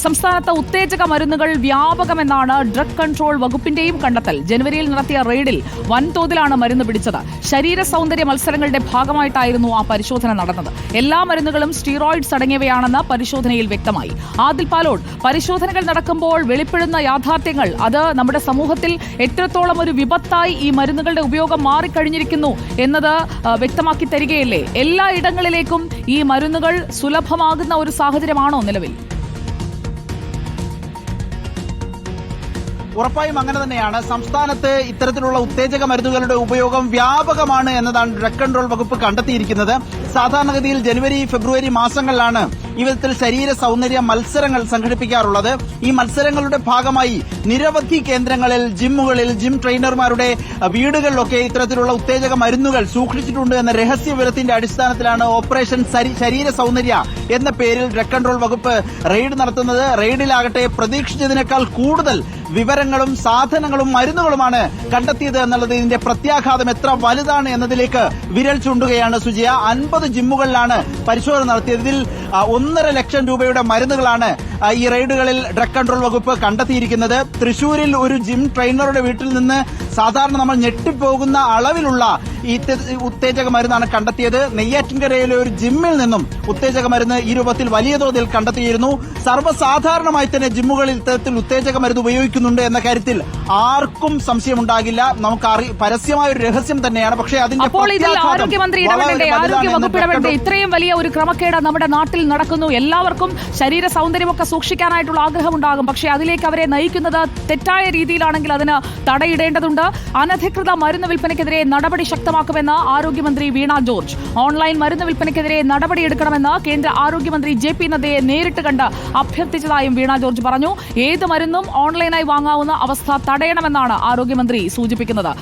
സംസ്ഥാനത്ത് ഉത്തേജക മരുന്നുകൾ വ്യാപകമെന്നാണ് ഡ്രഗ് കൺട്രോൾ വകുപ്പിന്റെയും കണ്ടെത്തൽ. ജനുവരിയിൽ നടത്തിയ റെയ്ഡിൽ വൻതോതിലാണ് മരുന്ന് പിടിച്ചത്. ശരീര സൗന്ദര്യ മത്സരങ്ങളുടെ ഭാഗമായിട്ടായിരുന്നു ആ പരിശോധന നടന്നത്. എല്ലാ മരുന്നുകളും സ്റ്റീറോയിഡ്സ് അടങ്ങിയവയാണെന്ന് പരിശോധനയിൽ വ്യക്തമായി. ആദിൽ പാലോട്, പരിശോധനകൾ നടക്കുമ്പോൾ വെളിപ്പെടുന്ന യാഥാർത്ഥ്യങ്ങൾ അത് നമ്മുടെ സമൂഹത്തിൽ എത്രത്തോളം ഒരു വിപത്തായി ഈ മരുന്നുകളുടെ ഉപയോഗം മാറിക്കഴിഞ്ഞിരിക്കുന്നു എന്നത് വ്യക്തമാക്കി തരികയല്ലേ? എല്ലാ ഇടങ്ങളിലേക്കും ഈ മരുന്നുകൾ സുലഭമാകുന്ന ഒരു സാഹചര്യമാണോ നിലവിൽ? ഉറപ്പായും അങ്ങനെ തന്നെയാണ്. സംസ്ഥാനത്ത് ഇത്തരത്തിലുള്ള ഉത്തേജക മരുന്നുകളുടെ ഉപയോഗം വ്യാപകമാണ് എന്നതാണ് ഡ്രഗ് കൺട്രോൾ വകുപ്പ് കണ്ടെത്തിയിരിക്കുന്നത്. സാധാരണഗതിയിൽ ജനുവരി ഫെബ്രുവരി മാസങ്ങളിലാണ് ഈ വിധത്തിൽ ശരീര സൗന്ദര്യ മത്സരങ്ങൾ സംഘടിപ്പിക്കാറുള്ളത്. ഈ മത്സരങ്ങളുടെ ഭാഗമായി നിരവധി കേന്ദ്രങ്ങളിൽ, ജിമ്മുകളിൽ, ജിം ട്രെയിനർമാരുടെ വീടുകളിലൊക്കെ ഇത്തരത്തിലുള്ള ഉത്തേജക മരുന്നുകൾ സൂക്ഷിച്ചിട്ടുണ്ട് എന്ന രഹസ്യ വിവരത്തിന്റെ അടിസ്ഥാനത്തിലാണ് ഓപ്പറേഷൻ ശരീര സൗന്ദര്യ എന്ന പേരിൽ ഡ്രഗ് കൺട്രോൾ വകുപ്പ് റെയ്ഡ് നടത്തുന്നത്. റെയ്ഡിലാകട്ടെ പ്രതീക്ഷിച്ചതിനേക്കാൾ കൂടുതൽ വിവരങ്ങളും സാധനങ്ങളും മരുന്നുകളുമാണ് കണ്ടെത്തിയത് എന്നുള്ളത് ഇതിന്റെ പ്രത്യാഘാതം എത്ര വലുതാണ് എന്നതിലേക്ക് വിരൽ ചൂണ്ടുകയാണ് സുജിയ. 50 ജിമ്മുകളിലാണ് പരിശോധന നടത്തിയത്. ഇതിൽ 1.5 ലക്ഷം രൂപയുടെ മരുന്നുകളാണ് ഈ റെയ്ഡുകളിൽ ഡ്രഗ് കൺട്രോൾ വകുപ്പ് കണ്ടെത്തിയിരിക്കുന്നത്. തൃശൂരിൽ ഒരു ജിം ട്രെയിനറുടെ വീട്ടിൽ നിന്ന് സാധാരണ നമ്മൾ ഞെട്ടിപ്പോകുന്ന അളവിലുള്ള ഈ ഉത്തേജക മരുന്നാണ് കണ്ടെത്തിയത്. നെയ്യാറ്റിൻകരയിലെ ഒരു ജിമ്മിൽ നിന്നും ഉത്തേജക മരുന്ന് ഈ രൂപത്തിൽ വലിയ തോതിൽ കണ്ടെത്തിയിരുന്നു. സർവ്വസാധാരണമായി തന്നെ ജിമ്മുകളിൽ ഇത്തരത്തിൽ ഉത്തേജക മരുന്ന് ഉപയോഗിക്കുന്നുണ്ട് എന്ന കാര്യത്തിൽ ആർക്കും സംശയമുണ്ടാകില്ല. നമുക്ക് പരസ്യമായ ഒരു രഹസ്യം തന്നെയാണ്. പക്ഷേ അതിന്റെ ആരോഗ്യമന്ത്രി ആരോഗ്യവകുപ്പ് ഇടപെടേണ്ട ഇത്രയും വലിയ ഒരു ക്രമക്കേട് നമ്മുടെ നാട്ടിൽ നടക്കുന്നു. എല്ലാവർക്കും ശരീര സൗന്ദര്യമൊക്കെ സൂക്ഷിക്കാനായിട്ടുള്ള ആഗ്രഹമുണ്ടാകും. പക്ഷേ അതിലേക്ക് അവരെ നയിക്കുന്നത് തെറ്റായ രീതിയിലാണെങ്കിൽ അതിന് തടയിടേണ്ടതുണ്ട്. അനധികൃത മരുന്ന് വിൽപ്പനയ്ക്കെതിരെ നടപടി ശക്തമാക്കുമെന്ന് ആരോഗ്യമന്ത്രി വീണ ജോർജ്. ഓൺലൈൻ മരുന്ന് വിൽപ്പനയ്ക്കെതിരെ നടപടിയെടുക്കണമെന്ന് കേന്ദ്ര ആരോഗ്യമന്ത്രി JP നദ്ദയെ നേരിട്ട് കണ്ട് അഭ്യർത്ഥിച്ചതായും വീണ ജോർജ് പറഞ്ഞു. ഏത് മരുന്നും ഓൺലൈനായി വാങ്ങാവുന്ന അവസ്ഥ തടയണമെന്നാണ് ആരോഗ്യമന്ത്രി സൂചിപ്പിക്കുന്നത്.